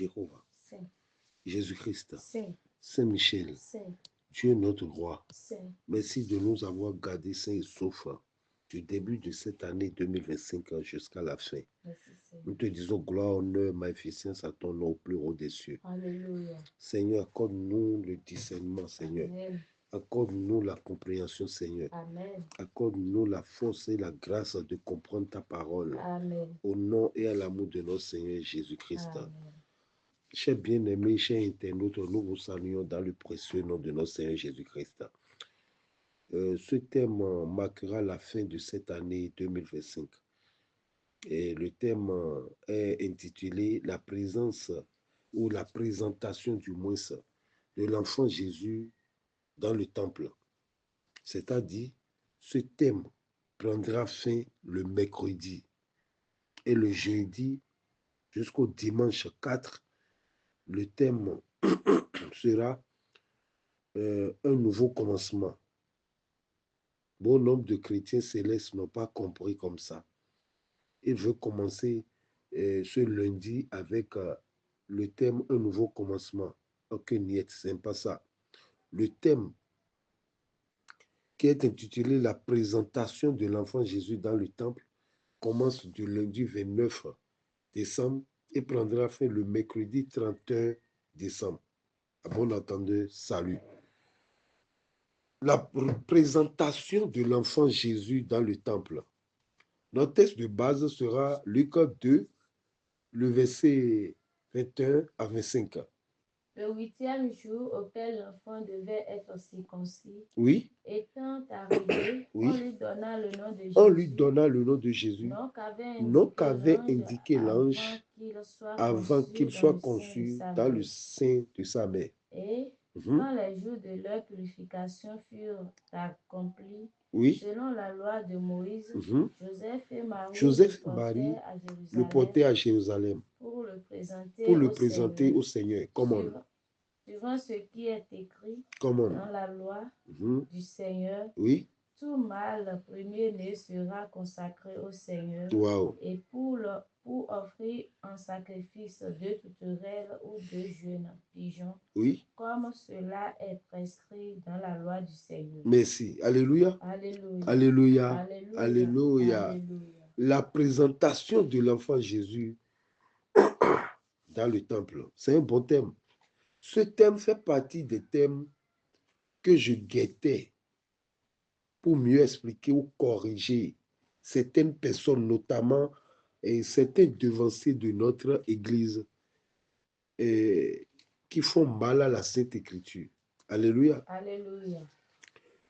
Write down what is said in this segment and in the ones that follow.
Jéhovah, Saint, Jésus-Christ, Saint, Saint-Michel, Saint, Dieu notre roi, Saint. merci de nous avoir gardés sains et saufs du début de cette année 2025 jusqu'à la fin. Merci, Seigneur. Nous te disons gloire, honneur, magnificence à ton nom au plus haut des cieux. Alléluia. Seigneur, accorde-nous le discernement, Seigneur. Amen. Accorde-nous la compréhension, Seigneur. Amen. Accorde-nous la force et la grâce de comprendre ta parole. Amen. Au nom et à l'amour de notre Seigneur Jésus-Christ. Amen. Chers bien-aimés, chers internautes, nous vous saluons dans le précieux nom de notre Seigneur Jésus-Christ. Ce thème marquera la fin de cette année 2025. Et le thème est intitulé La présence ou la présentation du moins de l'enfant Jésus dans le temple. C'est-à-dire, ce thème prendra fin le mercredi et le jeudi jusqu'au dimanche 4. Le thème sera un nouveau commencement. Bon nombre de chrétiens célestes n'ont pas compris comme ça. Il veut commencer ce lundi avec le thème un nouveau commencement. Ok, niet, c'est pas ça. Le thème qui est intitulé la présentation de l'enfant Jésus dans le temple commence du lundi 29 décembre et prendra fin le mercredi 31 décembre. À bon entendeur, salut. La présentation de l'enfant Jésus dans le temple. Notre texte de base sera Luc 2, le verset 21 à 25. Le 8e jour auquel l'enfant devait être circoncis, Oui, étant arrivé, oui. on lui donna le nom de Jésus. On lui donna le nom de Jésus, Non qu'avait qu'avait indiqué l'ange avant qu'il soit conçu dans le sein de sa mère. Et Mhm. quand les jours de leur purification furent accomplis, Oui, selon la loi de Moïse, mhm. Joseph et Marie le le portaient à Jérusalem pour le présenter, pour le présenter au Seigneur. Comment? suivant ce qui est écrit Comment? dans la loi Mhm. du Seigneur. Oui, Tout mâle premier-né sera consacré au Seigneur wow. et pour offrir un sacrifice de tourterelle ou de jeunes pigeons, Oui, comme cela est prescrit dans la loi du Seigneur. merci. Alléluia. Alléluia. Alléluia. Alléluia. Alléluia. Alléluia. La présentation de l'enfant Jésus dans le temple, c'est un bon thème. Ce thème fait partie des thèmes que je guettais pour mieux expliquer ou corriger certaines personnes, notamment certains devanciers de notre Église qui font mal à la Sainte Écriture. Alléluia. Alléluia.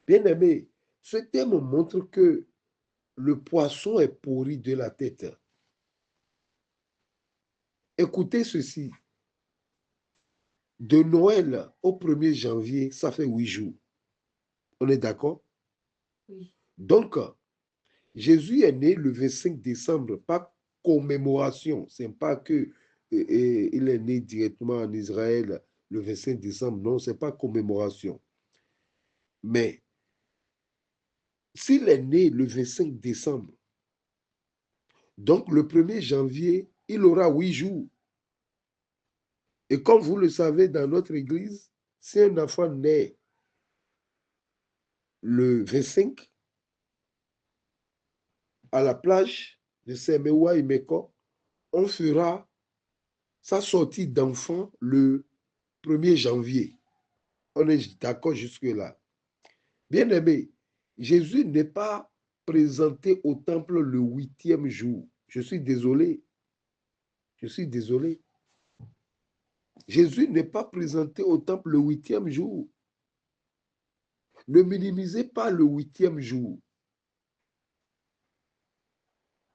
Bien-aimé, ce thème montre que le poisson est pourri de la tête. Écoutez ceci. De Noël au 1er janvier, ça fait 8 jours. On est d'accord? Oui. Donc, Jésus est né le 25 décembre, pas commémoration. Ce n'est pas que il est né directement en Israël le 25 décembre. Non, ce n'est pas commémoration. Mais s'il est né le 25 décembre, donc le 1er janvier, il aura 8 jours. Et comme vous le savez, dans notre église, si un enfant naît le 25 à la plage de Semewa et Meko, on fera sa sortie d'enfant le 1er janvier. On est d'accord jusque-là. Bien-aimé, Jésus n'est pas présenté au temple le 8e jour. Je suis désolé. Je suis désolé. Jésus n'est pas présenté au temple le 8e jour. Ne minimisez pas le 8e jour.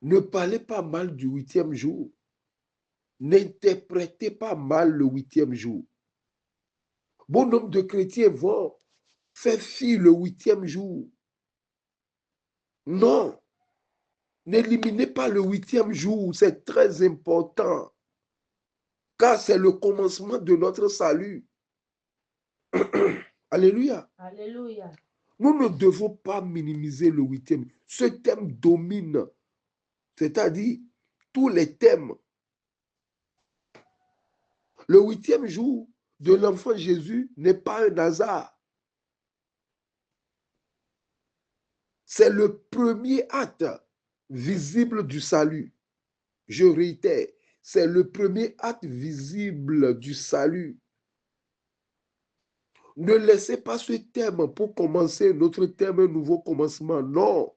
Ne parlez pas mal du 8e jour. N'interprétez pas mal le 8e jour. Bon nombre de chrétiens vont faire fi le 8e jour. Non. N'éliminez pas le 8e jour. C'est très important. Car c'est le commencement de notre salut. Alléluia. Alléluia. Nous ne devons pas minimiser le 8e. Ce thème domine. C'est-à-dire tous les thèmes Le 8e jour de l'enfant Jésus n'est pas un hasard. C'est le premier acte visible du salut. Je réitère, c'est le premier acte visible du salut. Ne laissez pas ce thème pour commencer notre thème, un nouveau commencement. Non.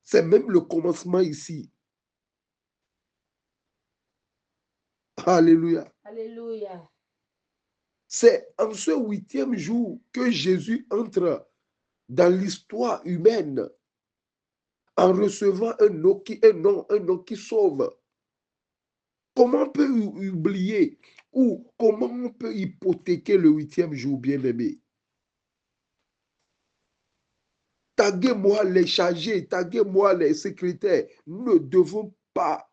C'est même le commencement ici. Alléluia. Alléluia. C'est en ce 8e jour que Jésus entre dans l'histoire humaine en recevant un nom qui sauve. Comment on peut oublier ou comment on peut hypothéquer le 8e jour, bien-aimé? Taguez-moi les chargés, taguez-moi les secrétaires. Nous ne devons pas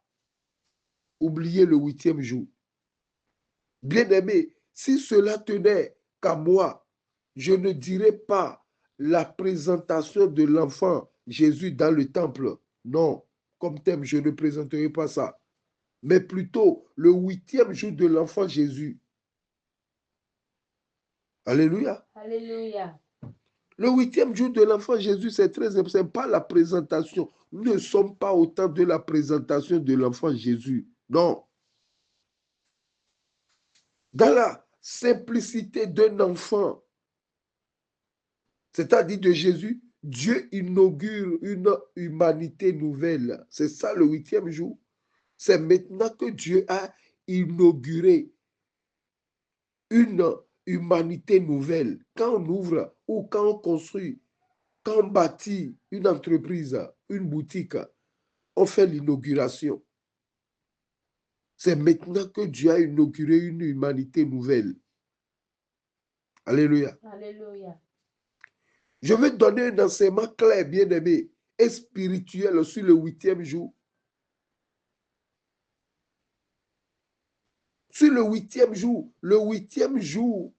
oublier le 8e jour. Bien-aimé, si cela tenait qu'à moi, je ne dirais pas la présentation de l'enfant Jésus dans le temple. Non, comme thème, je ne présenterai pas ça. Mais plutôt le 8e jour de l'enfant Jésus. Alléluia. Alléluia. Le 8e jour de l'enfant Jésus, c'est très important. Ce n'est pas la présentation. Nous ne sommes pas au temps de la présentation de l'enfant Jésus. Non. Dans la simplicité d'un enfant, c'est-à-dire de Jésus, Dieu inaugure une humanité nouvelle. C'est ça le 8e jour. C'est maintenant que Dieu a inauguré une humanité nouvelle. Quand on ouvre ou quand on construit, quand on bâtit une entreprise, une boutique, on fait l'inauguration. C'est maintenant que Dieu a inauguré une humanité nouvelle. Alléluia. Alléluia. Je vais donner un enseignement clair, bien-aimé, et spirituel sur le 8e jour. Sur le 8e jour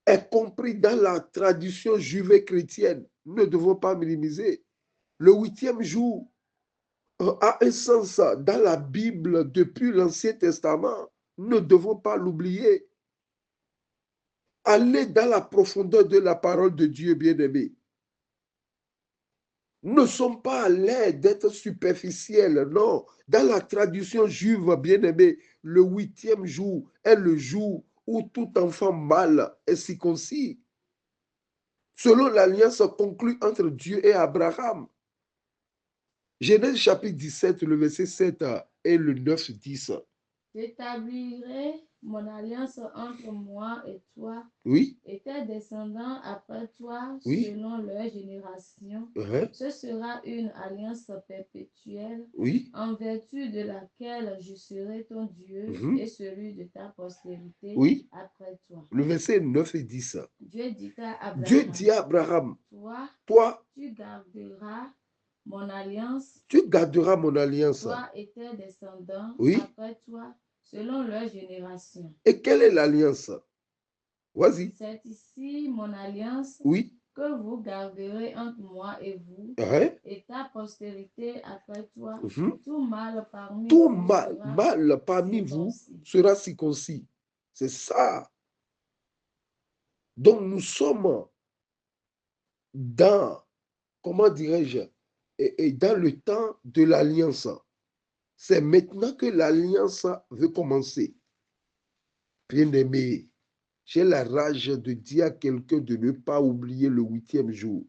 est compris dans la tradition juive et chrétienne. Nous ne devons pas minimiser. Le 8e jour a un sens dans la Bible depuis l'Ancien Testament. Nous ne devons pas l'oublier. Allez dans la profondeur de la parole de Dieu, bien-aimé. Nous ne sommes pas à l'aide d'être superficiels, non. Dans la tradition juive, bien-aimé, le 8e jour est le jour où tout enfant mâle est circoncis. Selon l'alliance conclue entre Dieu et Abraham. Genèse chapitre 17, le verset 7 et le 9, 10. J'établirai mon alliance entre moi et toi, oui, et tes descendants après toi, oui, selon leur génération. Ce sera une alliance perpétuelle, oui, en vertu de laquelle je serai ton Dieu et celui de ta postérité oui. après toi. Le verset 9 et 10. Dieu dit à Abraham, Dieu dit à Abraham, toi, tu garderas mon alliance, toi et tes descendants oui, après toi, selon leur génération. Et quelle est l'alliance? Vas-y. C'est ici mon alliance, oui, que vous garderez entre moi et vous, et ta postérité après toi. Tout mâle parmi vous sera circoncis. C'est ça. Donc nous sommes dans, comment dirais-je, et dans le temps de l'alliance. C'est maintenant que l'alliance veut commencer. Bien-aimé, j'ai la rage de dire à quelqu'un de ne pas oublier le 8e jour.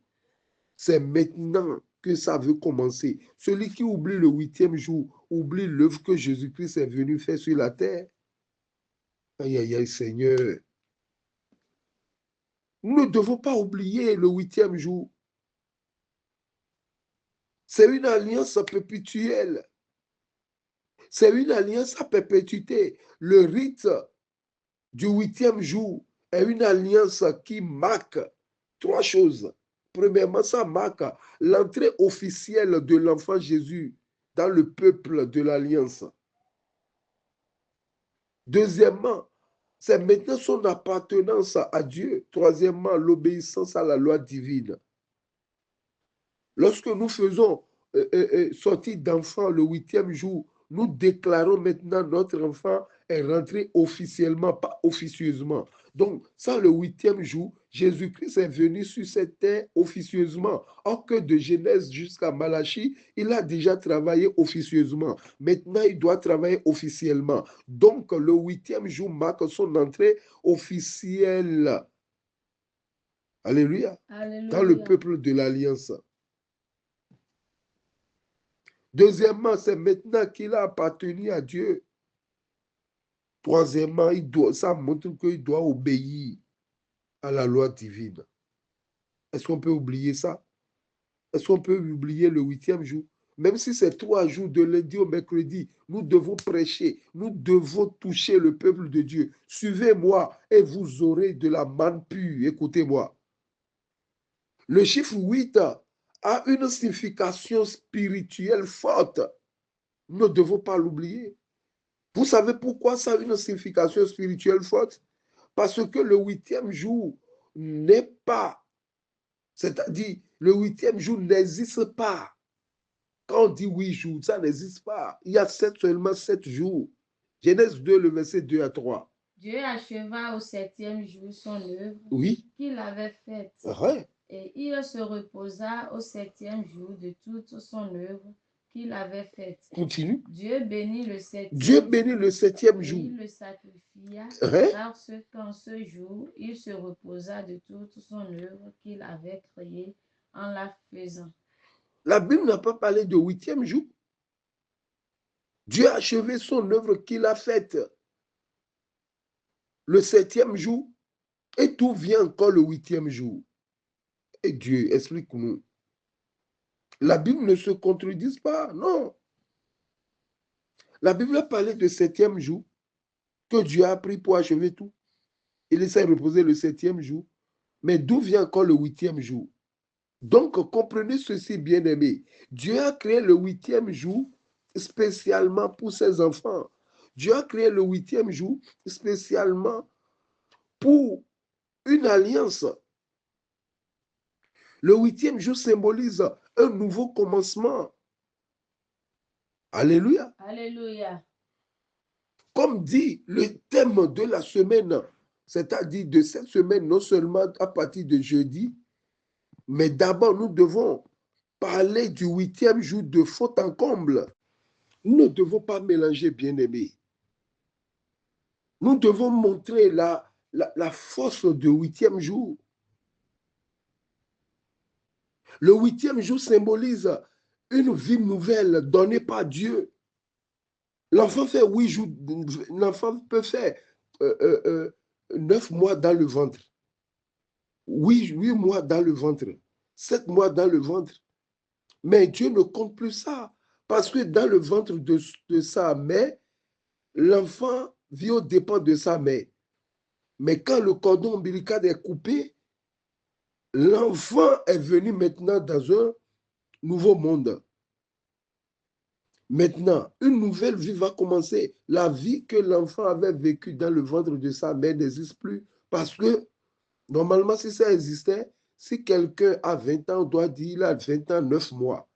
C'est maintenant que ça veut commencer. Celui qui oublie le 8e jour, oublie l'œuvre que Jésus-Christ est venu faire sur la terre. Aïe, aïe, aïe, Seigneur. Nous ne devons pas oublier le 8e jour. C'est une alliance perpétuelle. C'est une alliance à perpétuité. Le rite du 8e jour est une alliance qui marque 3 choses. Premièrement, ça marque l'entrée officielle de l'enfant Jésus dans le peuple de l'alliance. Deuxièmement, c'est maintenant son appartenance à Dieu. Troisièmement, l'obéissance à la loi divine. Lorsque nous faisons sortir d'enfants le 8e jour, nous déclarons maintenant notre enfant est rentré officiellement, pas officieusement. Donc, ça, le 8e jour, Jésus-Christ est venu sur cette terre officieusement. Or que de Genèse jusqu'à Malachie, il a déjà travaillé officieusement. Maintenant, il doit travailler officiellement. Donc, le 8e jour marque son entrée officielle. Alléluia. Alléluia. Dans le peuple de l'Alliance. Deuxièmement, c'est maintenant qu'il a appartenu à Dieu. Troisièmement, ça montre qu'il doit obéir à la loi divine. Est-ce qu'on peut oublier ça? Est-ce qu'on peut oublier le 8e jour? Même si c'est 3 jours de lundi au mercredi, nous devons prêcher, nous devons toucher le peuple de Dieu. Suivez-moi et vous aurez de la manne pure. Écoutez-moi. Le chiffre 8 a une signification spirituelle forte. Nous ne devons pas l'oublier. Vous savez pourquoi ça a une signification spirituelle forte? Parce que le 8e jour n'est pas, c'est-à-dire le 8e jour n'existe pas. Quand on dit 8 jours, ça n'existe pas. Il y a seulement 7 jours. Genèse 2, le verset 2 à 3. Dieu acheva au 7e jour son œuvre qu'il avait faite. Et il se reposa au 7e jour de toute son œuvre qu'il avait faite. Continue. Dieu bénit le 7e jour. Il le sacrifia parce qu'en ce jour, il se reposa de toute son œuvre qu'il avait créée en la faisant. La Bible n'a pas parlé de 8e jour. Dieu a achevé son œuvre qu'il a faite le 7e jour et tout vient encore le 8e jour. Et Dieu, explique-nous. La Bible ne se contredit pas, non. La Bible a parlé de 7e jour que Dieu a pris pour achever tout. Il s'est reposé le 7e jour. Mais d'où vient encore le 8e jour? Donc, comprenez ceci, bien-aimés. Dieu a créé le 8e jour spécialement pour ses enfants. Dieu a créé le 8e jour spécialement pour une alliance. Le 8e jour symbolise un nouveau commencement. Alléluia. Alléluia. Comme dit le thème de la semaine, c'est-à-dire de cette semaine, non seulement à partir de jeudi, mais d'abord nous devons parler du 8e jour de fond en comble. Nous ne devons pas mélanger, bien-aimés. Nous devons montrer la force du 8e jour. Le 8e jour symbolise une vie nouvelle donnée par Dieu. L'enfant fait 8 jours, l'enfant peut faire 9 mois dans le ventre, 8 mois dans le ventre, 7 mois dans le ventre. Mais Dieu ne compte plus ça, parce que dans le ventre de sa mère, l'enfant vit aux dépens de sa mère. Mais quand le cordon ombilical est coupé, l'enfant est venu maintenant dans un nouveau monde. Maintenant, une nouvelle vie va commencer. La vie que l'enfant avait vécue dans le ventre de sa mère n'existe plus. Parce que, normalement, si ça existait, si quelqu'un a 20 ans, on doit dire qu'il a 20 ans, 9 mois.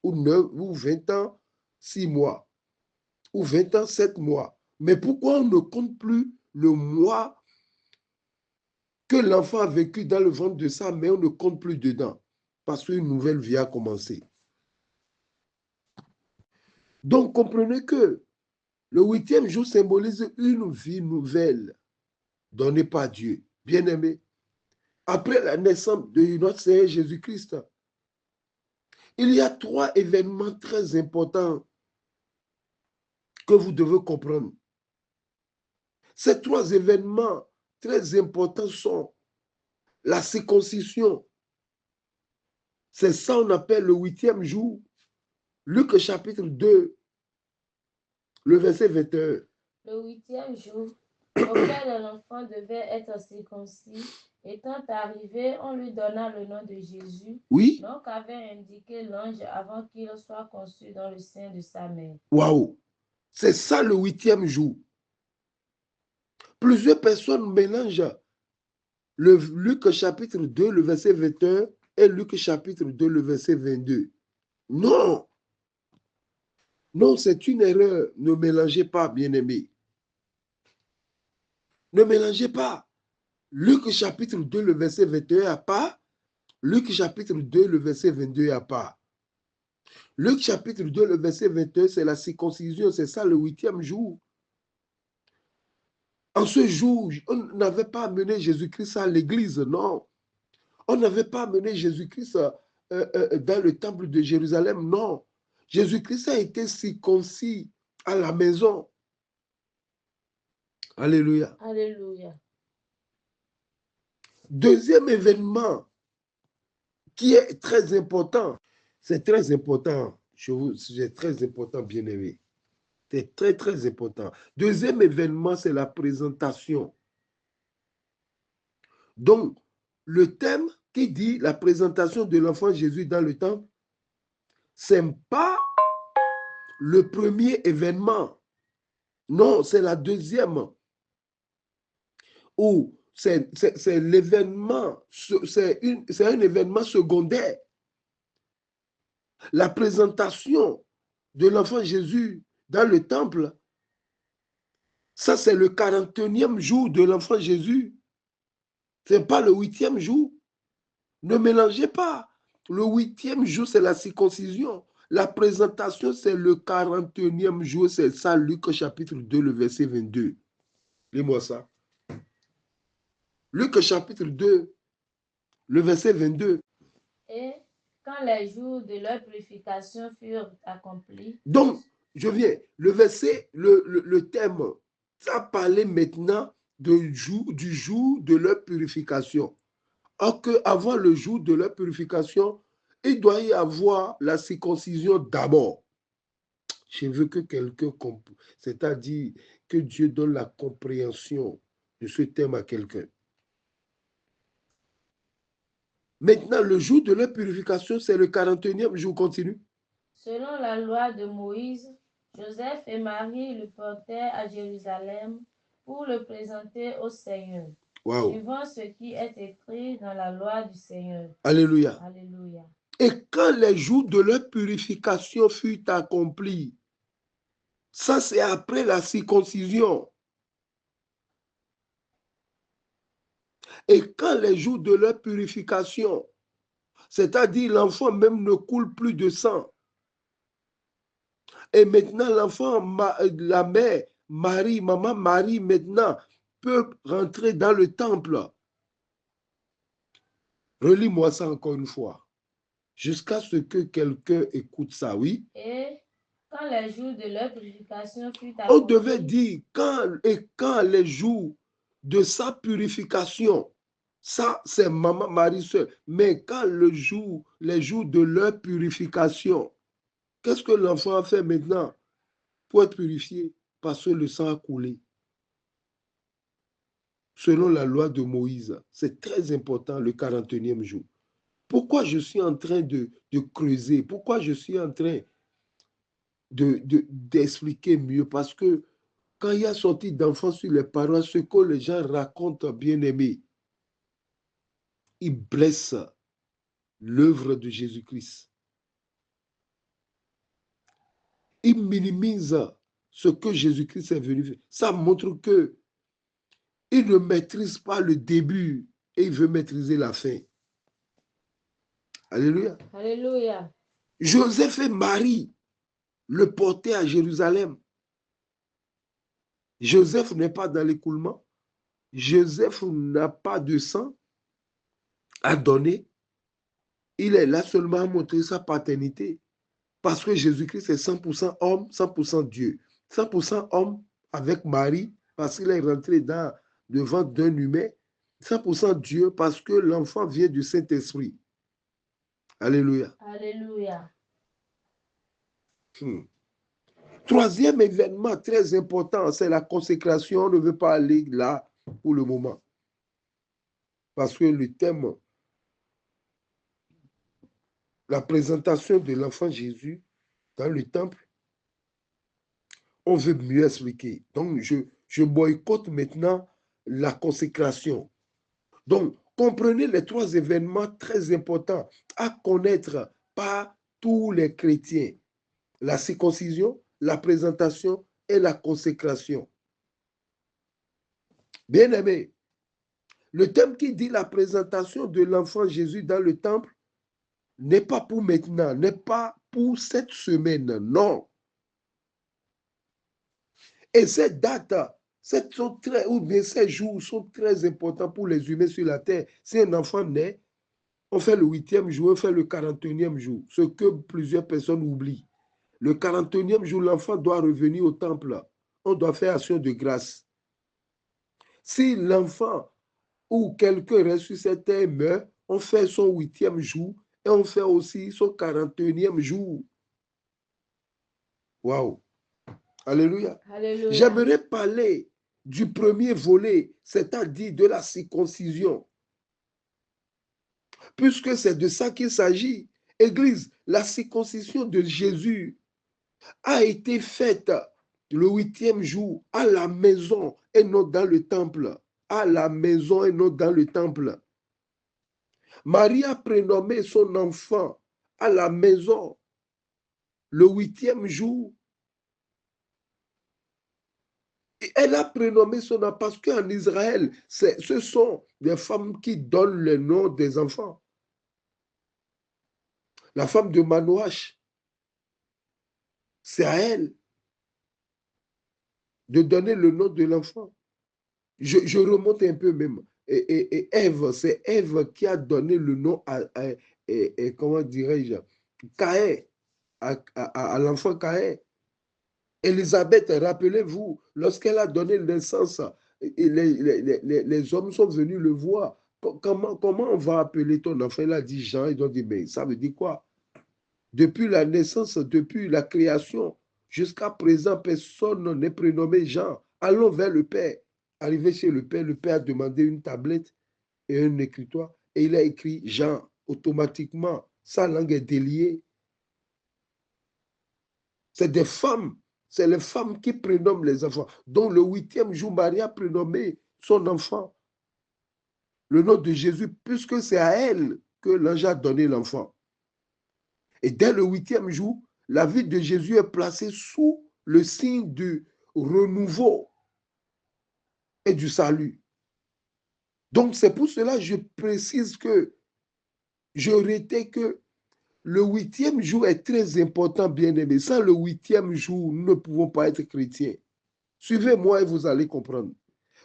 Ou 20 ans, 6 mois. Ou 20 ans, 7 mois. Mais pourquoi on ne compte plus le mois que l'enfant a vécu dans le ventre de sa mère, on ne compte plus dedans? Parce qu'une nouvelle vie a commencé. Donc, comprenez que le 8e jour symbolise une vie nouvelle donnée par Dieu. Bien-aimé, après la naissance de notre Seigneur Jésus-Christ, il y a 3 événements très importants que vous devez comprendre. Ces 3 événements très importants sont la circoncision. C'est ça qu'on appelle le 8e jour. Luc chapitre 2, le verset 21. Le 8e jour, auquel l'enfant devait être circoncis, étant arrivé, on lui donna le nom de Jésus, oui, nom qu'avait indiqué l'ange avant qu'il soit conçu dans le sein de sa mère. Waouh! C'est ça le 8e jour. Plusieurs personnes mélangent le Luc chapitre 2, le verset 21 et Luc chapitre 2, le verset 22. Non! Non, c'est une erreur. Ne mélangez pas, bien-aimés. Ne mélangez pas. Luc chapitre 2, le verset 21 à part. Luc chapitre 2, le verset 22 à part. Luc chapitre 2, le verset 21, c'est la circoncision, c'est ça le 8e jour. En ce jour, on n'avait pas amené Jésus-Christ à l'église, non. On n'avait pas amené Jésus-Christ dans le temple de Jérusalem, non. Jésus-Christ a été circoncis à la maison. Alléluia. Alléluia. Deuxième événement qui est très important, c'est très important, c'est très important, bien-aimé. C'est très, très important. Deuxième événement, c'est la présentation. Donc, le thème qui dit la présentation de l'enfant Jésus dans le temple, ce n'est pas le premier événement. Non, c'est la deuxième. Ou c'est l'événement, c'est un événement secondaire. La présentation de l'enfant Jésus dans le temple, ça c'est le 41e jour de l'enfant Jésus. Ce n'est pas le 8e jour. Ne mélangez pas. Le 8e jour, c'est la circoncision. La présentation, c'est le 41e jour. C'est ça, Luc chapitre 2, le verset 22. Lis-moi ça. Luc chapitre 2, le verset 22. Et quand les jours de leur purification furent accomplis. Donc, je viens. Le verset, le thème, ça parlait maintenant du jour de leur purification. Or qu'avant le jour de leur purification, il doit y avoir la circoncision d'abord. Je veux que quelqu'un comprenne, c'est-à-dire que Dieu donne la compréhension de ce thème à quelqu'un. Maintenant, le jour de leur purification, c'est le 41e jour. Continue. Selon la loi de Moïse, Joseph et Marie le portèrent à Jérusalem pour le présenter au Seigneur. Wow. Suivant ce qui est écrit dans la loi du Seigneur. Alléluia. Alléluia. Et quand les jours de leur purification furent accomplis, ça c'est après la circoncision. Et quand les jours de leur purification, c'est-à-dire l'enfant même ne coule plus de sang. Et maintenant l'enfant, la mère, Marie, maman Marie maintenant peut rentrer dans le temple. Relis-moi ça encore une fois. Jusqu'à ce que quelqu'un écoute ça, oui. Et quand les jours de leur purification furent accomplis. On devait dire quand les jours de sa purification, ça c'est maman Marie seule. Mais quand les jours de leur purification, qu'est-ce que l'enfant a fait maintenant pour être purifié? Parce que le sang a coulé. Selon la loi de Moïse, c'est très important le 41e jour. Pourquoi je suis en train de creuser? Pourquoi je suis en train d'expliquer mieux? Parce que quand il y a sorti d'enfants sur les parois, ce que les gens racontent, bien aimé, ils blessent l'œuvre de Jésus-Christ. Ils minimisent ce que Jésus-Christ est venu faire. Ça montre que il ne maîtrise pas le début et il veut maîtriser la fin. Alléluia. Alléluia. Joseph et Marie le portaient à Jérusalem. Joseph n'est pas dans l'écoulement. Joseph n'a pas de sang à donner. Il est là seulement à montrer sa paternité. Parce que Jésus-Christ est 100% homme, 100% Dieu. 100% homme avec Marie, parce qu'il est rentré dans le ventre d'un humain. 100% Dieu, parce que l'enfant vient du Saint-Esprit. Alléluia. Alléluia. Troisième événement très important, c'est la consécration. On ne veut pas aller là pour le moment. Parce que le thème, la présentation de l'enfant Jésus dans le temple, on veut mieux expliquer. Donc, je boycotte maintenant la consécration. Donc, comprenez les trois événements très importants à connaître par tous les chrétiens. La circoncision, la présentation et la consécration. Bien-aimé, le thème qui dit la présentation de l'enfant Jésus dans le temple n'est pas pour maintenant, n'est pas pour cette semaine, non. Et ces dates, ces jours sont très importants pour les humains sur la terre. Si un enfant naît, on fait le 8e jour, on fait le 41e jour, ce que plusieurs personnes oublient. Le 41e jour, l'enfant doit revenir au temple. On doit faire action de grâce. Si l'enfant ou quelqu'un reste sur cette terre meurt, on fait son 8e jour et on fait aussi son 41e jour. Waouh! Alléluia. Alléluia. J'aimerais parler du premier volet, c'est-à-dire de la circoncision. Puisque c'est de ça qu'il s'agit. Église, la circoncision de Jésus a été faite le 8e jour à la maison et non dans le temple. À la maison et non dans le temple. Marie a prénommé son enfant à la maison le 8e jour. Et elle a prénommé son enfant parce qu'en Israël, ce sont des femmes qui donnent le nom des enfants. La femme de Manoach, c'est à elle de donner le nom de l'enfant. Je remonte un peu même. Et Ève, c'est Ève qui a donné le nom comment dirais-je, Caïn, à l'enfant Caïn. Élisabeth, rappelez-vous, lorsqu'elle a donné naissance, les hommes sont venus le voir. Comment on va appeler ton enfant? Elle a dit Jean. Ils ont dit, mais ça veut dire quoi? Depuis la naissance, depuis la création, jusqu'à présent, personne n'est prénommé Jean. Allons vers le Père. Arrivé chez le Père a demandé une tablette et un écritoire et il a écrit Jean automatiquement. Sa langue est déliée. C'est des femmes. C'est les femmes qui prénomment les enfants. Donc le 8e jour, Marie a prénommé son enfant le nom de Jésus, puisque c'est à elle que l'ange a donné l'enfant. Et dès le 8e jour, la vie de Jésus est placée sous le signe du renouveau et du salut. Donc c'est pour cela que je précise que je retiens que le 8e jour est très important, bien-aimé. Sans le 8e jour, nous ne pouvons pas être chrétiens. Suivez-moi et vous allez comprendre.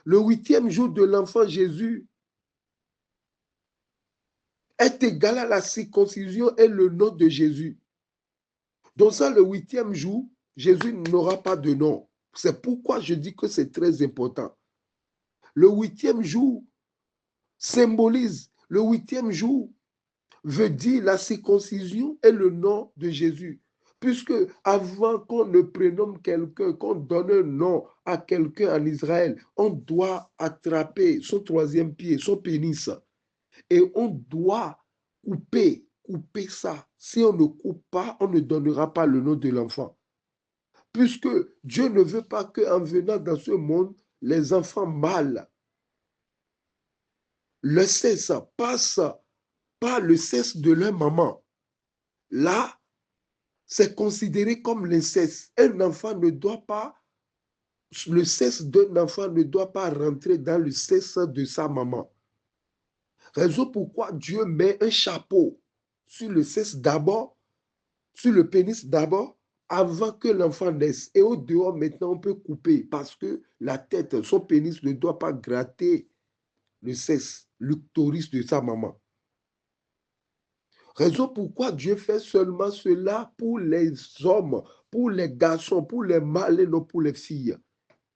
Le 8e jour de l'enfant Jésus est égal à la circoncision et le nom de Jésus. Donc ça, le 8e jour, Jésus n'aura pas de nom. C'est pourquoi je dis que c'est très important. Le 8e jour symbolise, le 8e jour veut dire la circoncision et le nom de Jésus. Puisque avant qu'on ne prénomme quelqu'un, qu'on donne un nom à quelqu'un en Israël, on doit attraper son 3e pied, son pénis. Et on doit couper ça. Si on ne coupe pas, on ne donnera pas le nom de l'enfant. Puisque Dieu ne veut pas qu'en venant dans ce monde, les enfants mâles, le sexe passe par le sexe de leur maman. Là, c'est considéré comme l'inceste. Un enfant ne doit pas, le sexe d'un enfant ne doit pas rentrer dans le sexe de sa maman. Raison pourquoi Dieu met un chapeau sur le sexe d'abord, sur le pénis d'abord, avant que l'enfant naisse. Et au dehors, maintenant, on peut couper parce que la tête, son pénis ne doit pas gratter le sexe, l'uctoris de sa maman. Raison pourquoi Dieu fait seulement cela pour les hommes, pour les garçons, pour les mâles et non pour les filles.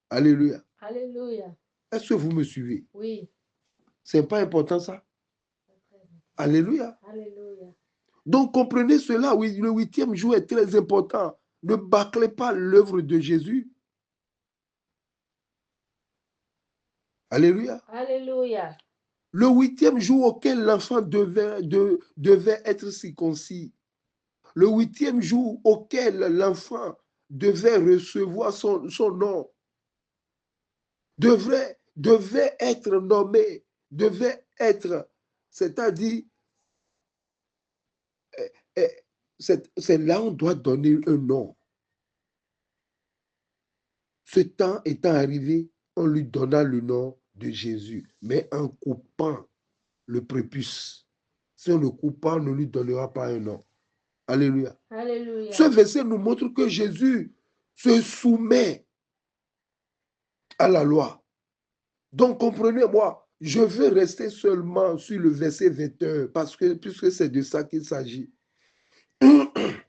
Alléluia. Alléluia. Est-ce que vous me suivez? Oui. C'est pas important ça? Alléluia. Alléluia. Donc comprenez cela, oui, le 8e jour est très important. Ne bâclez pas l'œuvre de Jésus. Alléluia. Alléluia. Le 8e jour auquel l'enfant devait être circoncis. Le 8e jour auquel l'enfant devait recevoir son nom. Devait être nommé, devait être, c'est-à-dire, c'est là on doit donner un nom. Ce temps étant arrivé, on lui donna le nom de Jésus, mais en coupant le prépuce. Si on ne coupe pas, on ne lui donnera pas un nom. Alléluia. Alléluia. Ce verset nous montre que Jésus se soumet à la loi. Donc, comprenez-moi, je veux rester seulement sur le verset 21, parce que puisque c'est de ça qu'il s'agit.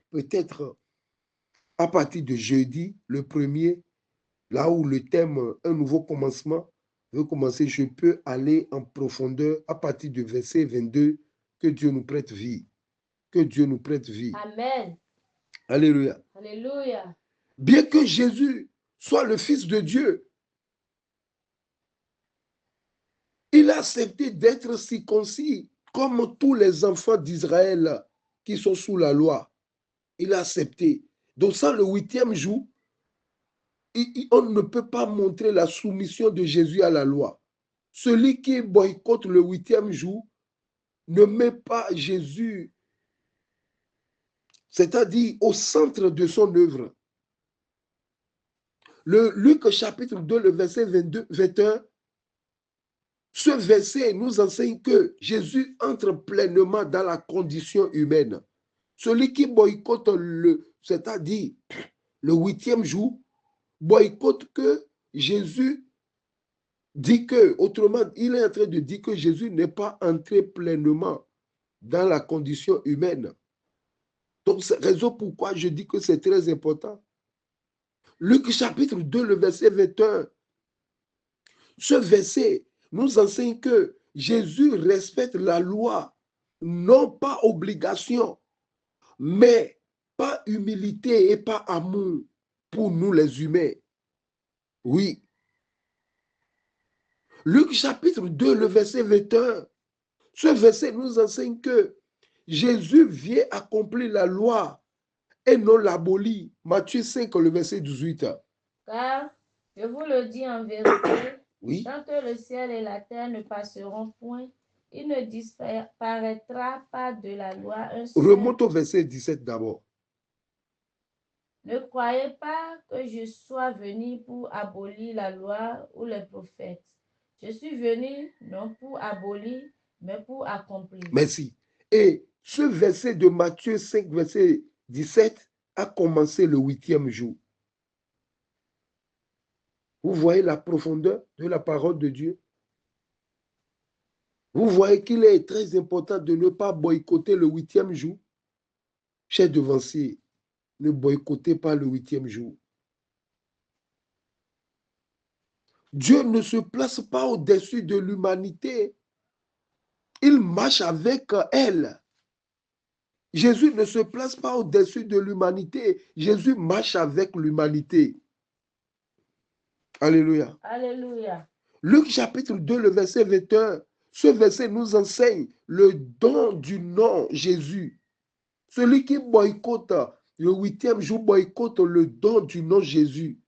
Peut-être à partir de jeudi, le 1er, là où le thème « Un nouveau commencement » veut commencer, je peux aller en profondeur à partir du verset 22, que Dieu nous prête vie. Que Dieu nous prête vie. Amen. Alléluia. Alléluia. Bien que Jésus soit le Fils de Dieu, il a accepté d'être circoncis comme tous les enfants d'Israël qui sont sous la loi. Il a accepté. Donc ça, le 8e jour, on ne peut pas montrer la soumission de Jésus à la loi. Celui qui boycotte le 8e jour ne met pas Jésus, c'est-à-dire au centre de son œuvre. Le Luc chapitre 2, le verset 22, 21, ce verset nous enseigne que Jésus entre pleinement dans la condition humaine. Celui qui boycotte c'est-à-dire le 8e jour, boycotte que Jésus dit que, autrement, il est en train de dire que Jésus n'est pas entré pleinement dans la condition humaine. Donc, c'est la raison pourquoi je dis que c'est très important. Luc chapitre 2, le verset 21. Ce verset nous enseigne que Jésus respecte la loi, non pas obligation, mais pas humilité et pas amour pour nous les humains. Oui. Luc chapitre 2, le verset 21. Ce verset nous enseigne que Jésus vient accomplir la loi et non l'abolir. Matthieu 5, le verset 18. Car, je vous le dis en vérité, oui. Tant que le ciel et la terre ne passeront point, il ne disparaîtra pas de la loi un seul. Remonte au verset 17 d'abord. Ne croyez pas que je sois venu pour abolir la loi ou les prophètes. Je suis venu non pour abolir, mais pour accomplir. Merci. Et ce verset de Matthieu 5, verset 17, a commencé le 8e jour. Vous voyez la profondeur de la parole de Dieu? Vous voyez qu'il est très important de ne pas boycotter le 8e jour? Chers devanciers, ne boycottez pas le 8e jour. Dieu ne se place pas au-dessus de l'humanité. Il marche avec elle. Jésus ne se place pas au-dessus de l'humanité. Jésus marche avec l'humanité. Alléluia. Alléluia. Luc chapitre 2, le verset 21. Ce verset nous enseigne le don du nom Jésus. Celui qui boycotte le 8e jour boycotte le don du nom Jésus.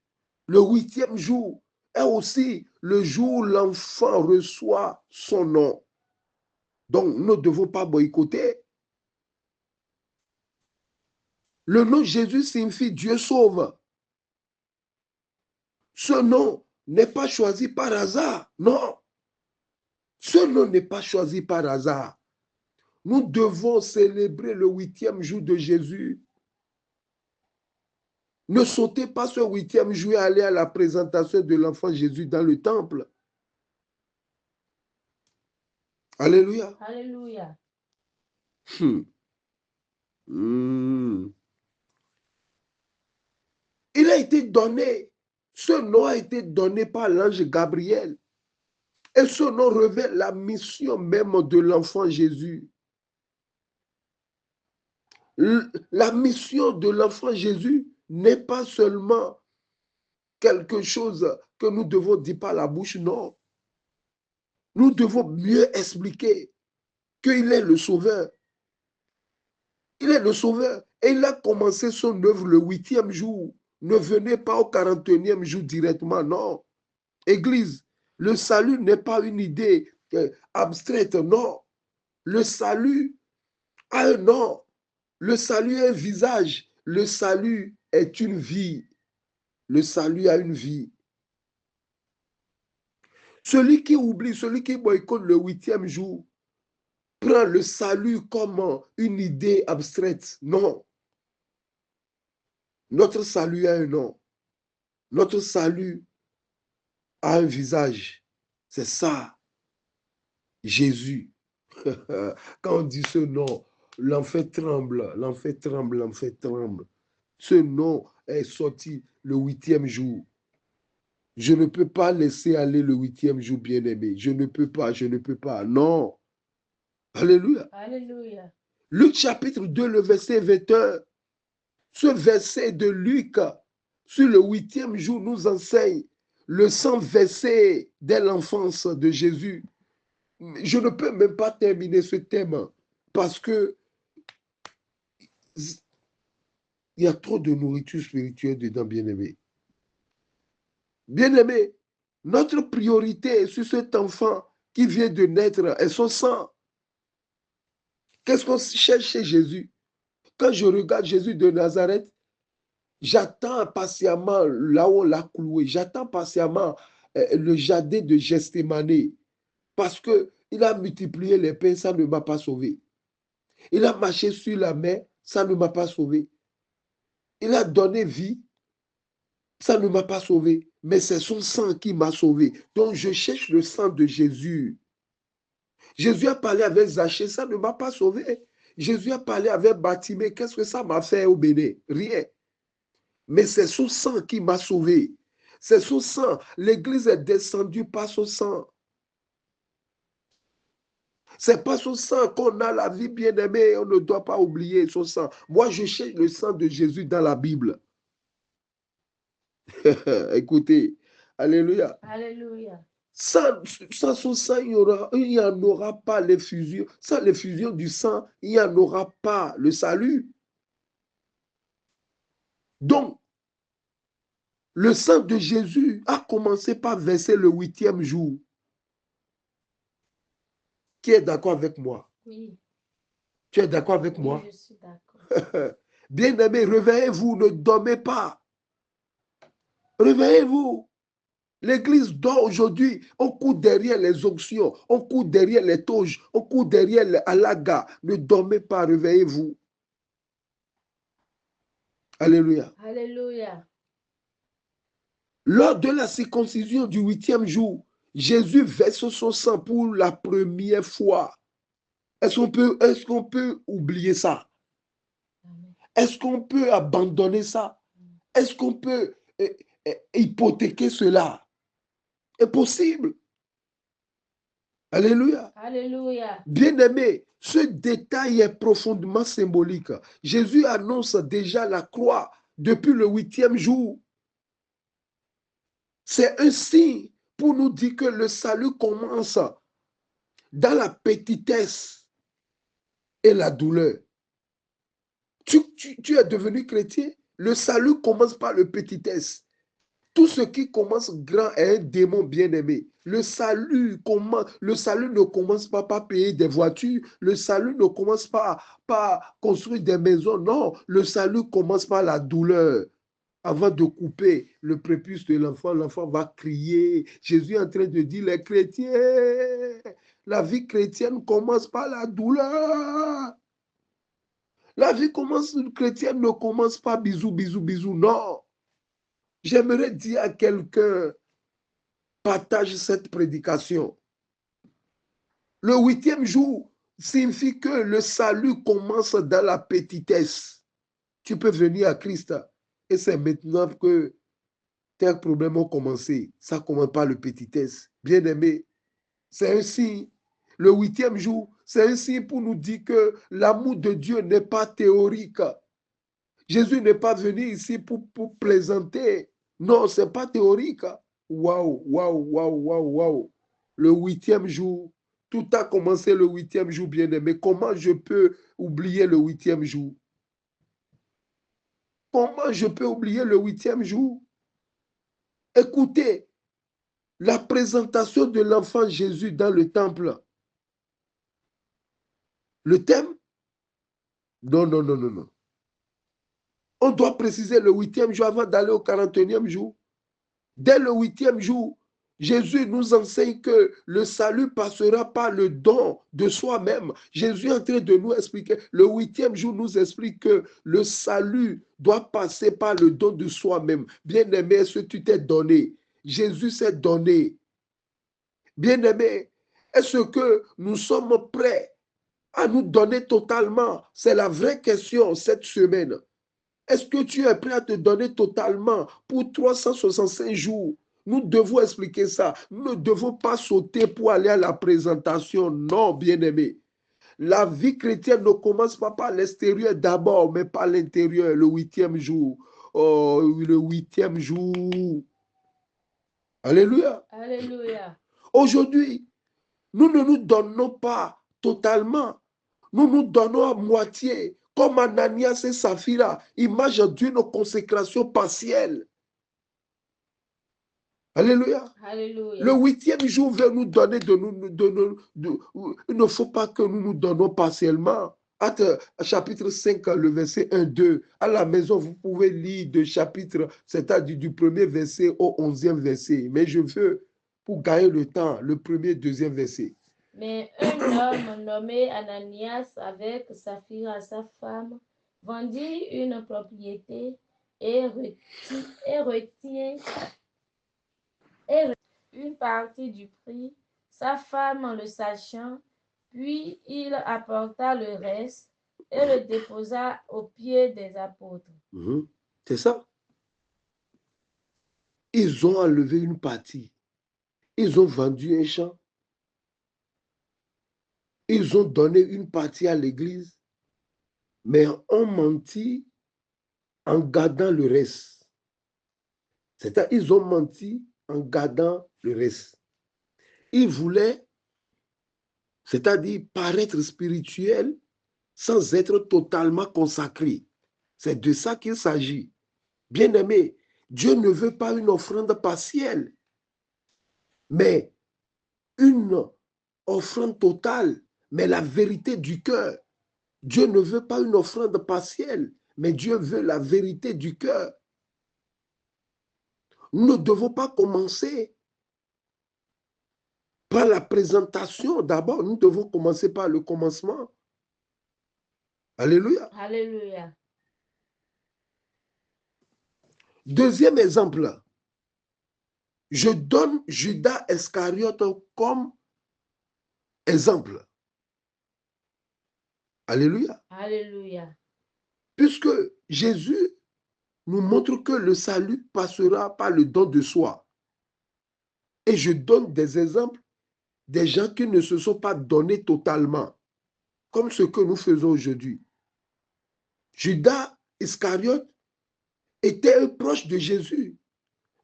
Le 8e jour est aussi le jour où l'enfant reçoit son nom. Donc, nous ne devons pas boycotter. Le nom Jésus signifie Dieu sauve. Ce nom n'est pas choisi par hasard. Non. Ce nom n'est pas choisi par hasard. Nous devons célébrer le 8e jour de Jésus. Ne sautez pas ce 8e jour et allez à la présentation de l'enfant Jésus dans le temple. Alléluia. Alléluia. Il a été donné, ce nom a été donné par l'ange Gabriel. Et ce nom révèle la mission même de l'enfant Jésus. La mission de l'enfant Jésus n'est pas seulement quelque chose que nous devons dire par la bouche, non. Nous devons mieux expliquer qu'il est le Sauveur. Il est le Sauveur et il a commencé son œuvre le 8e jour. Ne venez pas au 41e jour directement, non. Église, le salut n'est pas une idée abstraite, non. Le salut a un nom. Le salut est un visage. Le salut est une vie. Le salut a une vie. Celui qui oublie, celui qui boycotte le 8e jour, prend le salut comme une idée abstraite. Non. Notre salut a un nom. Notre salut a un visage. C'est ça, Jésus. Quand on dit ce nom, l'enfer tremble, l'enfer tremble, l'enfer tremble. Ce nom est sorti le 8e jour. Je ne peux pas laisser aller le 8e jour, bien-aimé. Je ne peux pas, je ne peux pas. Non. Alléluia. Alléluia. Luc chapitre 2, le verset 21. Ce verset de Luc sur le 8e jour nous enseigne le sang versé dès l'enfance de Jésus. Je ne peux même pas terminer ce thème parce que il y a trop de nourriture spirituelle dedans, bien-aimé. Bien-aimé, notre priorité sur cet enfant qui vient de naître est son sang. Qu'est-ce qu'on cherche chez Jésus? Quand je regarde Jésus de Nazareth, j'attends patiemment là où on l'a cloué. J'attends patiemment le jardin de Gethsémani parce qu'il a multiplié les pains, ça ne m'a pas sauvé. Il a marché sur la mer, ça ne m'a pas sauvé. Il a donné vie, ça ne m'a pas sauvé. Mais c'est son sang qui m'a sauvé. Donc je cherche le sang de Jésus. Jésus a parlé avec Zachée, ça ne m'a pas sauvé. Jésus a parlé avec Bartimée, qu'est-ce que ça m'a fait au Bénin? Rien. Mais c'est son sang qui m'a sauvé. C'est son sang. L'église est descendue par son sang. C'est pas son sang qu'on a la vie bien-aimée. On ne doit pas oublier son sang. Moi, je cherche le sang de Jésus dans la Bible. Écoutez. Alléluia. Alléluia. Sans son sang, il n'y en aura pas l'effusion. Sans l'effusion du sang, il n'y en aura pas le salut. Donc, le sang de Jésus a commencé par verser le 8e jour. Qui est d'accord avec moi? Oui. Tu es d'accord avec moi? Oui, je suis d'accord. Bien-aimés, réveillez-vous, ne dormez pas. Réveillez-vous. L'église dort aujourd'hui. On court derrière les onctions, on court derrière les toges, on court derrière les alagas. Ne dormez pas, réveillez-vous. Alléluia. Alléluia. Lors de la circoncision du 8e jour, Jésus verse son sang pour la première fois. Est-ce qu'on peut oublier ça? Est-ce qu'on peut abandonner ça? Est-ce qu'on peut hypothéquer cela? C'est possible. Alléluia. Alléluia. Bien-aimé, ce détail est profondément symbolique. Jésus annonce déjà la croix depuis le 8e jour. C'est un signe pour nous dire que le salut commence dans la petitesse et la douleur. Tu es devenu chrétien, le salut commence par le petitesse. Tout ce qui commence grand est un démon bien-aimé. Le salut ne commence pas par payer des voitures. Le salut ne commence pas par construire des maisons. Non, le salut commence par la douleur. Avant de couper le prépuce de l'enfant, l'enfant va crier. Jésus est en train de dire, les chrétiens, la vie chrétienne commence par la douleur. La vie chrétienne ne commence pas bisous, bisous, bisous. Non. J'aimerais dire à quelqu'un, partage cette prédication. Le 8e jour signifie que le salut commence dans la petitesse. Tu peux venir à Christ et c'est maintenant que tes problèmes ont commencé. Ça ne commence pas le petitesse. Bien-aimé, c'est un signe. Le 8e jour, c'est un signe pour nous dire que l'amour de Dieu n'est pas théorique. Jésus n'est pas venu ici pour plaisanter. Non, ce n'est pas théorique. Waouh, waouh, waouh, waouh, waouh. Le 8e jour, tout a commencé le 8e jour, bien-aimé. Comment je peux oublier le 8e jour? Comment je peux oublier le 8e jour? Écoutez, la présentation de l'enfant Jésus dans le temple. Le thème? Non, non, non, non, non. On doit préciser le 8e jour avant d'aller au 41e jour. Dès le 8e jour, Jésus nous enseigne que le salut passera par le don de soi-même. Jésus est en train de nous expliquer. Le 8e jour nous explique que le salut doit passer par le don de soi-même. Bien-aimé, est-ce que tu t'es donné? Jésus s'est donné. Bien-aimé, est-ce que nous sommes prêts à nous donner totalement? C'est la vraie question cette semaine. Est-ce que tu es prêt à te donner totalement pour 365 jours? Nous devons expliquer ça. Nous ne devons pas sauter pour aller à la présentation. Non, bien-aimé. La vie chrétienne ne commence pas par l'extérieur d'abord, mais par l'intérieur, le 8e jour. Oh, le 8e jour. Alléluia. Alléluia. Aujourd'hui, nous ne nous donnons pas totalement. Nous nous donnons à moitié. Comme Ananias et Saphira, image d'une consécration partielle. Alléluia. Alléluia. Le 8e jour veut nous donner il ne faut pas que nous nous donnons partiellement. Acte chapitre 5, le verset 1, 2. À la maison, vous pouvez lire de chapitre, c'est-à-dire du premier verset au 11e verset. Mais je veux, pour gagner le temps, le premier, deuxième verset. Mais un homme nommé Ananias avec Saphira, sa femme, vendit une propriété et retient une partie du prix, sa femme en le sachant, puis il apporta le reste et le déposa aux pieds des apôtres. C'est ça. Ils ont enlevé une partie. Ils ont vendu un champ. Ils ont donné une partie à l'église, mais ont menti en gardant le reste. C'est-à-dire, ils ont menti en gardant le reste. Ils voulaient, c'est-à-dire, paraître spirituels sans être totalement consacrés. C'est de ça qu'il s'agit. Bien-aimé, Dieu ne veut pas une offrande partielle, mais une offrande totale, mais la vérité du cœur. Dieu ne veut pas une offrande partielle, mais Dieu veut la vérité du cœur. Nous ne devons pas commencer par la présentation. D'abord, nous devons commencer par le commencement. Alléluia. Alléluia. Deuxième exemple. Je donne Judas Iscariote comme exemple. Alléluia. Alléluia. Puisque Jésus nous montre que le salut passera par le don de soi. Et je donne des exemples des gens qui ne se sont pas donnés totalement, comme ce que nous faisons aujourd'hui. Judas Iscariote était un proche de Jésus,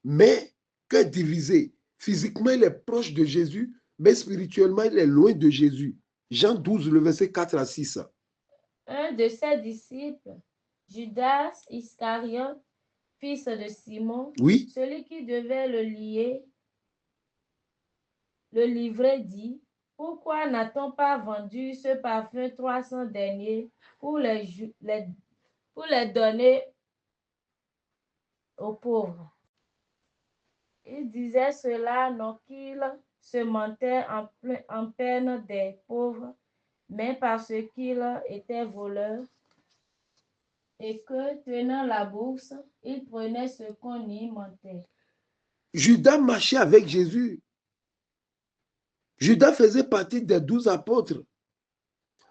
mais que divisé. Physiquement, il est proche de Jésus, mais spirituellement, il est loin de Jésus. Jean 12, le verset 4 à 6. Un de ses disciples, Judas Iscariote, fils de Simon, oui, celui qui devait le livrer, dit: pourquoi n'a-t-on pas vendu ce parfum 300 deniers pour les donner aux pauvres? Il disait cela non qu'il se mentait en peine des pauvres, mais parce qu'il était voleur et que, tenant la bourse, il prenait ce qu'on y mentait. Judas marchait avec Jésus. Judas faisait partie des 12 apôtres,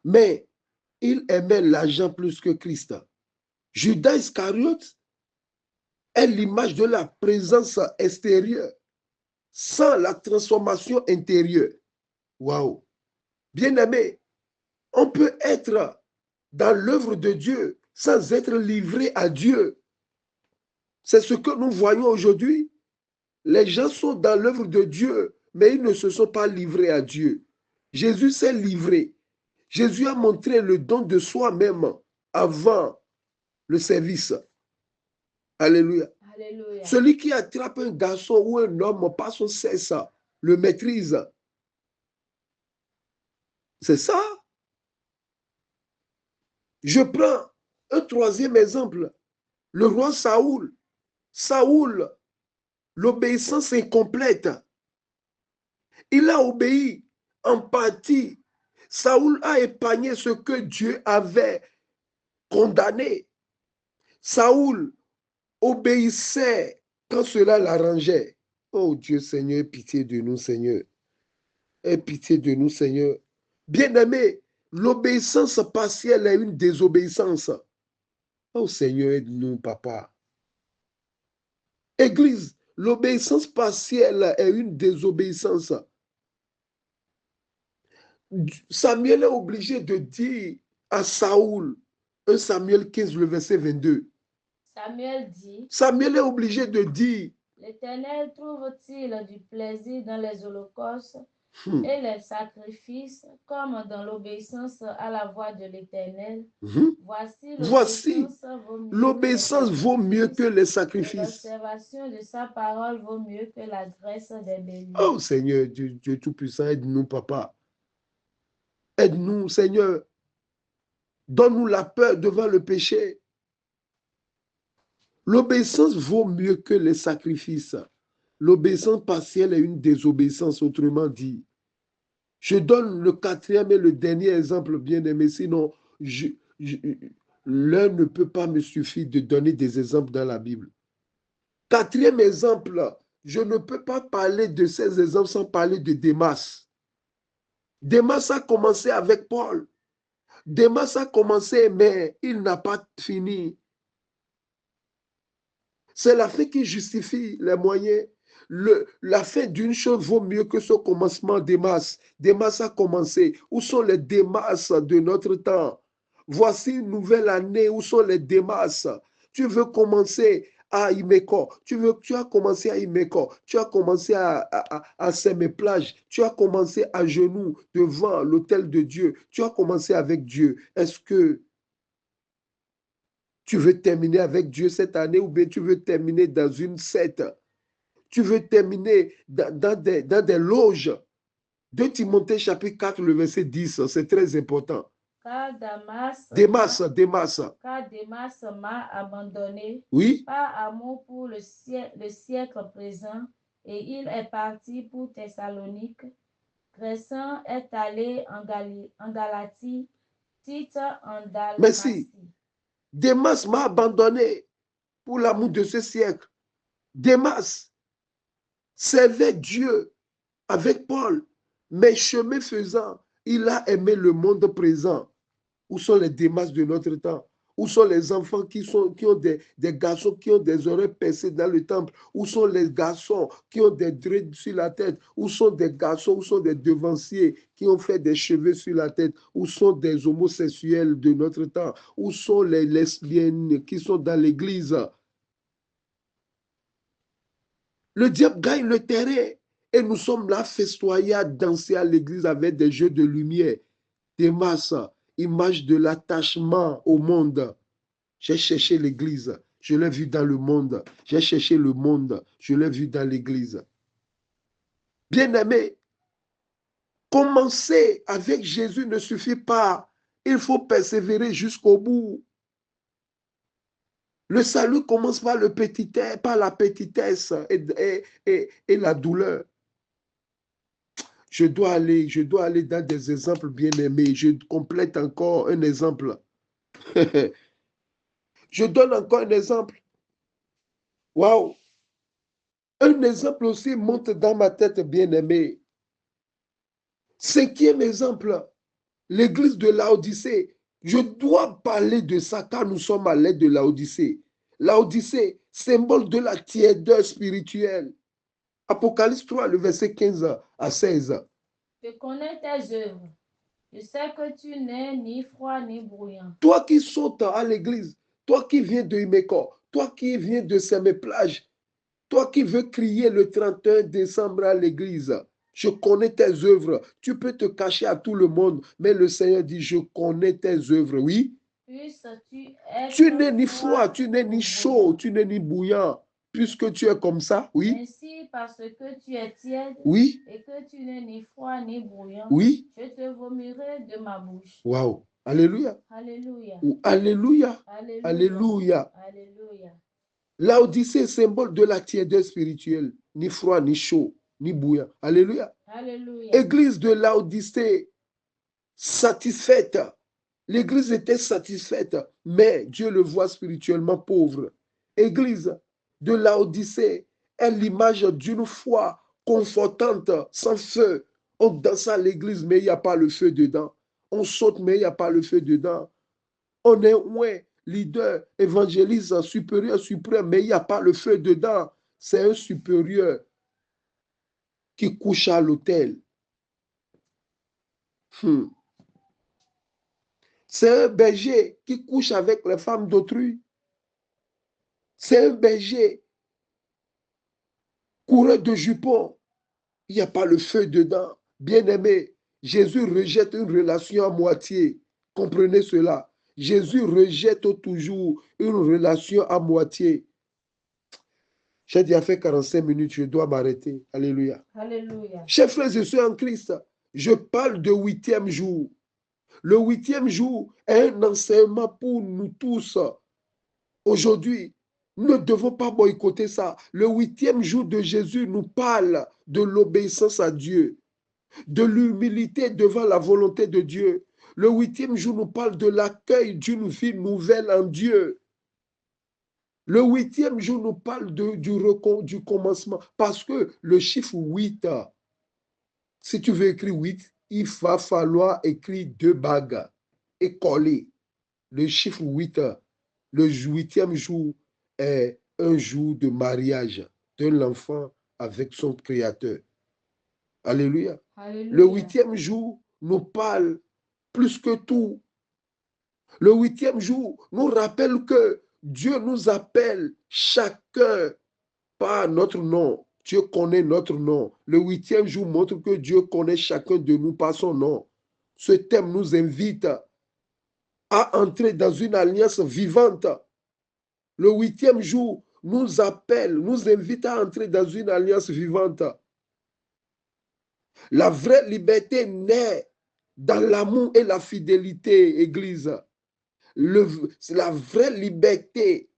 mais il aimait l'argent plus que Christ. Judas Iscariote est l'image de la présence extérieure sans la transformation intérieure. Waouh! Bien-aimé, on peut être dans l'œuvre de Dieu sans être livré à Dieu. C'est ce que nous voyons aujourd'hui. Les gens sont dans l'œuvre de Dieu, mais ils ne se sont pas livrés à Dieu. Jésus s'est livré. Jésus a montré le don de soi-même avant le service. Alléluia. Alléluia. Celui qui attrape un garçon ou un homme par son cesse, le maîtrise. C'est ça. Je prends un troisième exemple. Le roi Saoul, l'obéissance incomplète. Il a obéi en partie. Saoul a épargné ce que Dieu avait condamné. Saoul obéissait quand cela l'arrangeait. Oh Dieu Seigneur, aie pitié de nous, Seigneur. Aie pitié de nous, Seigneur. Bien-aimé, l'obéissance partielle est une désobéissance. Oh Seigneur, aide-nous, Papa. Église, l'obéissance partielle est une désobéissance. Samuel est obligé de dire à Saoul, 1 Samuel 15, le verset 22. Samuel est obligé de dire, l'Éternel trouve-t-il du plaisir dans les holocaustes et les sacrifices comme dans l'obéissance à la voix de l'Éternel? Voici, l'obéissance vaut mieux que les sacrifices. L'observation de sa parole vaut mieux que la graisse des béliers. Oh Seigneur, Dieu Tout-Puissant, aide-nous, Papa. Aide-nous, Seigneur. Donne-nous la peur devant le péché. L'obéissance vaut mieux que les sacrifices. L'obéissance partielle est une désobéissance, autrement dit. Je donne le quatrième et le dernier exemple, bien-aimé, sinon l'un ne peut pas me suffire de donner des exemples dans la Bible. Quatrième exemple, je ne peux pas parler de ces exemples sans parler de Démas. Démas a commencé avec Paul. Démas a commencé, mais il n'a pas fini. C'est la fin qui justifie les moyens. La fin d'une chose vaut mieux que ce commencement. Démas. Démas a commencé. Où sont les Démas de notre temps? Voici une nouvelle année. Où sont les Démas? Tu veux commencer à Imeko. Tu as commencé à Imeko. Tu as commencé à Sémé-Plage. Tu as commencé à genoux devant l'autel de Dieu. Tu as commencé avec Dieu. Est-ce que tu veux terminer avec Dieu cette année ou bien tu veux terminer dans une secte? Tu veux terminer dans des loges? 2 Timothée chapitre 4, le verset 10, c'est très important. Car Démas m'a abandonné, oui, par amour pour le siècle présent, et il est parti pour Thessalonique. Crescent est allé en Galatie, Tite en Dalmatie. Merci. Démas m'a abandonné pour l'amour de ce siècle. Démas servait Dieu avec Paul, mais chemin faisant, il a aimé le monde présent. Où sont les Démas de notre temps? Où sont les enfants qui ont des garçons qui ont des oreilles percées dans le temple? Où sont les garçons qui ont des dreads sur la tête? Où sont des garçons, où sont des devanciers qui ont fait des cheveux sur la tête? Où sont des homosexuels de notre temps? Où sont les lesbiennes qui sont dans l'église? Le diable gagne le terrain et nous sommes là festoyés à danser à l'église avec des jeux de lumière, des masses, image de l'attachement au monde. J'ai cherché l'église, je l'ai vu dans le monde. J'ai cherché le monde, je l'ai vu dans l'église. Bien-aimé, commencer avec Jésus ne suffit pas. Il faut persévérer jusqu'au bout. Le salut commence par la petitesse et la douleur. Je dois aller dans des exemples bien-aimés. Je complète encore un exemple. Je donne encore un exemple. Waouh! Un exemple aussi monte dans ma tête, bien-aimé. 5e exemple, l'église de Laodicée. Je dois parler de ça car nous sommes à l'aide de Laodicée. Laodicée, symbole de la tiédeur spirituelle. Apocalypse 3, le verset 15 à 16. Je connais tes œuvres. Je sais que tu n'es ni froid ni bruyant. Toi qui sautes à l'église, toi qui viens de Imeko, toi qui viens de Sémé-Plage, toi qui veux crier le 31 décembre à l'église, je connais tes œuvres. Tu peux te cacher à tout le monde, mais le Seigneur dit, je connais tes œuvres, oui. Tu n'es ni froid, tu n'es ni chaud, tu n'es ni bouillant. Puisque tu es comme ça, oui. Ainsi, parce que tu es tiède, oui, et que tu n'es ni froid ni bruyant, oui, je te vomirai de ma bouche. Waouh, alléluia. Alléluia. Ou alléluia. Alléluia. Alléluia. Alléluia. Laodicée, symbole de la tiédeur spirituelle, ni froid, ni chaud, ni bouillant. Alléluia. Alléluia. Église de Laodicée, satisfaite. L'église était satisfaite, mais Dieu le voit spirituellement pauvre. Église de Laodicée est l'image d'une foi confortante, sans feu. On danse à l'église, mais il n'y a pas le feu dedans. On saute, mais il n'y a pas le feu dedans. On est leader, évangéliste, supérieur, suprême, mais il n'y a pas le feu dedans. C'est un supérieur qui couche à l'hôtel. C'est un berger qui couche avec les femmes d'autrui. C'est un berger coureur de jupons. Il n'y a pas le feu dedans. Bien-aimé, Jésus rejette une relation à moitié. Comprenez cela. Jésus rejette toujours une relation à moitié. J'ai déjà fait 45 minutes, je dois m'arrêter. Alléluia. Alléluia. Chers frères et sœurs en Christ, je parle de 8e jour. Le 8e jour est un enseignement pour nous tous. Aujourd'hui, nous ne devons pas boycotter ça. Le 8e jour de Jésus nous parle de l'obéissance à Dieu, de l'humilité devant la volonté de Dieu. Le 8e jour nous parle de l'accueil d'une vie nouvelle en Dieu. Le 8e jour nous parle du commencement, parce que le chiffre 8, si tu veux écrire 8, il va falloir écrire 2 bagues et coller. Le chiffre 8, le 8e jour est un jour de mariage de l'enfant avec son Créateur. Alléluia. Alléluia. Le 8e jour nous parle plus que tout. Le 8e jour nous rappelle que Dieu nous appelle chacun par notre nom. Dieu connaît notre nom. Le 8e jour montre que Dieu connaît chacun de nous par son nom. Ce thème nous invite à entrer dans une alliance vivante. Le 8e jour nous appelle, nous invite à entrer dans une alliance vivante. La vraie liberté naît dans l'amour et la fidélité, Église. La vraie liberté.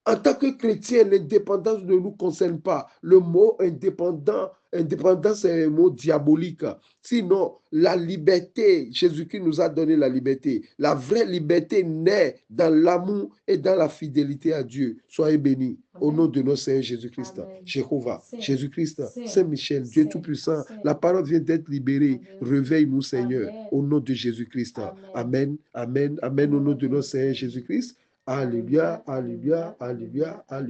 En tant que chrétien, l'indépendance ne nous concerne pas. Le mot indépendance est un mot diabolique. Sinon, la liberté, Jésus-Christ nous a donné la liberté. La vraie liberté naît dans l'amour et dans la fidélité à Dieu. Soyez bénis. Amen. Au nom de notre Seigneur Jésus-Christ. Jéhovah, Jésus-Christ, Saint-Michel, Dieu Tout-Puissant, la parole vient d'être libérée. Réveille-nous, Seigneur, au nom de Jésus-Christ. Amen, amen, amen, au nom de notre Seigneur Jésus-Christ. Alléluia, alléluia, alléluia, alléluia.